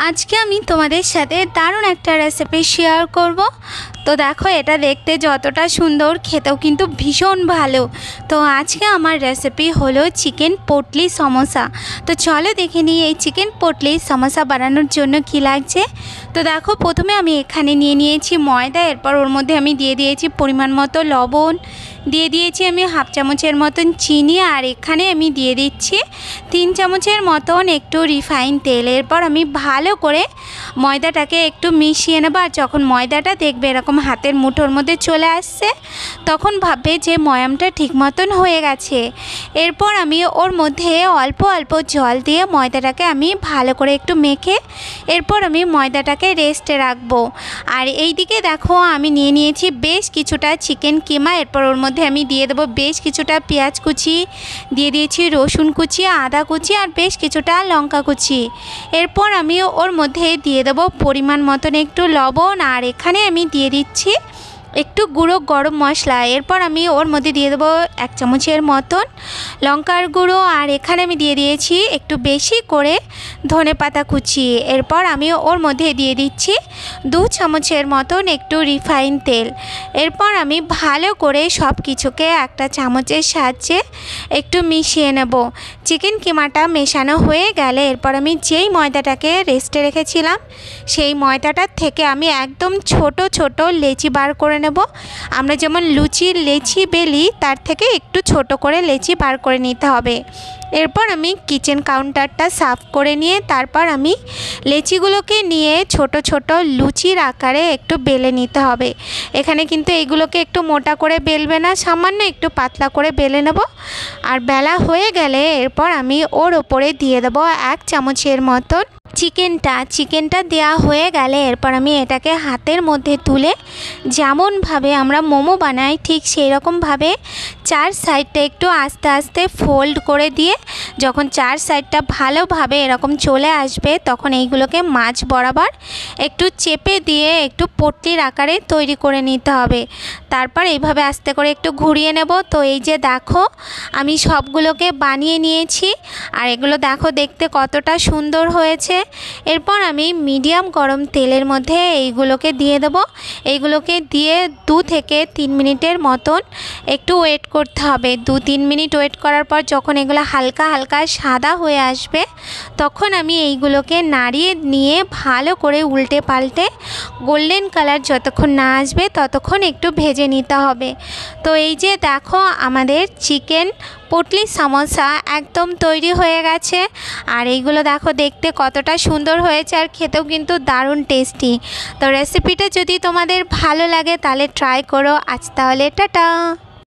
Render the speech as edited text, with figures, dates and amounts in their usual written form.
আজকে আমি তোমাদের সাথে দারুণ একটা রেসিপি শেয়ার করব। তো দেখো, এটা দেখতে যতটা সুন্দর, খেতেও কিন্তু ভীষণ ভালো। তো আজকে আমার রেসিপি হলো চিকেন পটলি সমোসা। তো চলো দেখে নিই এই চিকেন পটলি সমোসা বানানোর জন্য কি লাগছে। তো দেখো, প্রথমে আমি এখানে নিয়ে নিয়েছি ময়দা। এরপর ওর মধ্যে আমি দিয়ে দিয়েছি পরিমাণ মতো লবণ, দিয়ে দিয়েছি আমি হাফ চামচের মতন চিনি, আর এখানে আমি দিয়ে দিচ্ছি 3 চামচের মতন একটু রিফাইন তেল। এরপর আমি ভালো করে ময়দাটাকে একটু মিশিয়ে নেব। আর যখন ময়দাটা দেখবে এরকম হাতের মুঠোর মধ্যে চলে আসছে, তখন ভাববে যে ময়ামটা ঠিক মতন হয়ে গেছে। এরপর আমি ওর মধ্যে অল্প অল্প জল দিয়ে ময়দাটাকে আমি ভালো করে একটু মেখে এরপর আমি ময়দাটাকে রেস্টে রাখবো। আর এই দিকে দেখো, আমি নিয়ে নিয়েছি বেশ কিছুটা চিকেন কিমা। এরপর ওর মধ্যে আমি দিয়ে দেবো বেশ কিছুটা পেঁয়াজ কুচি, দিয়ে দিয়েছি রসুন কুচি, আদা কুচি, আর বেশ কিছুটা লঙ্কা কুচি। এরপর আমি ওর মধ্যে দিয়ে দেবো পরিমাণ মতন একটু লবণ, আর এখানে আমি দিয়ে দিচ্ছি একটু গুঁড়ো গরম মশলা। এরপর আমি ওর মধ্যে দিয়ে দেবো 1 চামচের মতন লঙ্কার গুঁড়ো, আর এখানে আমি দিয়ে দিয়েছি একটু বেশি করে ধনেপাতা কুচি। এরপর আমি ওর মধ্যে দিয়ে দিচ্ছি 2 চামচের মতন একটু রিফাইন তেল। এরপর আমি ভালো করে সব কিছুকে একটা চামচের সাহায্যে একটু মিশিয়ে নেব। চিকেন কিমাটা মেশানো হয়ে গেলে এরপর আমি যেই ময়দাটাকে রেস্টে রেখেছিলাম সেই ময়দাটার থেকে আমি একদম ছোট ছোট লেচি বার করে নেব। আমরা যেমন লুচির লেচি বেলি, তার থেকে একটু ছোট করে লেচি বার করে নিতে হবে। এরপর আমি কিচেন কাউন্টারটা সাফ করে নিয়ে তারপর আমি লেচিগুলোকে নিয়ে ছোট ছোট লুচির আকারে একটু বেলে নিতে হবে। এখানে কিন্তু এইগুলোকে একটু মোটা করে বেলবে না, সামান্য একটু পাতলা করে বেলে নেব। আর বেলা হয়ে গেলে এরপর আমি ওর ওপরে দিয়ে দেবো 1 চামচের মতন চিকেনটা দেওয়া হয়ে গেলে এরপর আমি এটাকে হাতের মধ্যে তুলে যেমনভাবে আমরা মোমো বানাই ঠিক সেই রকমভাবে 4 সাইডটা একটু আস্তে আস্তে ফোল্ড করে দিয়ে যখন 4 সাইডটা ভালোভাবে এরকম চলে আসবে, তখন এইগুলোকে মাঝ বরাবর একটু চেপে দিয়ে একটু পটলির আকারে তৈরি করে নিতে হবে। তারপর এইভাবে আস্তে করে একটু ঘুরিয়ে নেব। তো এই যে দেখো, আমি সবগুলোকে বানিয়ে নিয়েছি, আর এগুলো দেখো দেখতে কতটা সুন্দর হয়েছে। এরপর আমি মিডিয়াম গরম তেলের মধ্যে এইগুলোকে দিয়ে দেব। এইগুলোকে দিয়ে 2 থেকে 3 মিনিটের মতন একটু ওয়েট করতে হবে। 2-3 মিনিট ওয়েট করার পর যখন এগুলো হালকা হালকা সাদা হয়ে আসবে, তখন আমি এইগুলোকে নাড়িয়ে নিয়ে ভালো করে উল্টে পাল্টে গোল্ডেন কালার যতক্ষণ না আসবে ততক্ষণ একটু ভেজে নিতে হবে। তো এই যে দেখো, আমাদের চিকেন পটলি সমোসা একদম তৈরি হয়ে গেছে। আর এইগুলো দেখো দেখতে কতটা সুন্দর হয়েছে, আর খেতেও কিন্তু দারুণ টেস্টি। তো রেসিপিটা যদি তোমাদের ভালো লাগে তাহলে ট্রাই করো। আজ তাহলে টাটা।